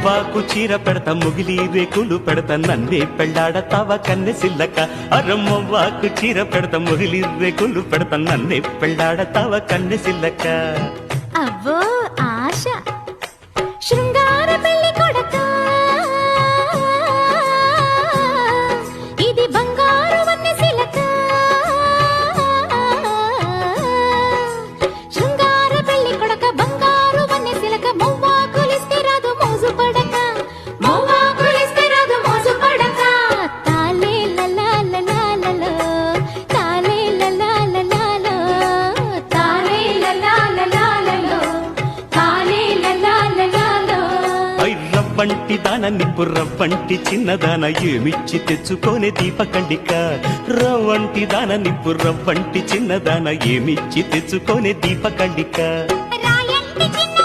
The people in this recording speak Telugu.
మువ్వాకు చీర పెడతా ముగిలి రేకులు పెడతా నన్నే పెళ్ళాడతావా కన్నె సిల్లక అర మువ్వాకు చీర పెడతా ముగిలి రేకులు పెడతా నన్నే పెళ్ళాడతావా కన్నె సిల్లక అవ్వో ఆశ శృంగార పెళ్లి కొడక ఇది బంగారు వన్నె సిలక శృంగార పెళ్లి కొడక బంగారు వన్నె సిలక మువ్వాకులిస్తే రాదు మోజు పడక మువ్వాకులిస్తే రాదు మోజు పడక తాలే లలా లలా లలా తాలే లలా లలా లలా తాలే లలా లలా లలా తాలే లలా లలా లలా రవ్వంటి దాన నిప్పు రవ్వంటి చిన్నదాన ఏమిచ్చి తెచ్చుకోనే దీపకండిక రవ్వంటి దాన నిప్పు రవ్వంటి చిన్నదాన ఏమిచ్చి తెచ్చుకోనే దీపకండిక రాయంటి చిన్న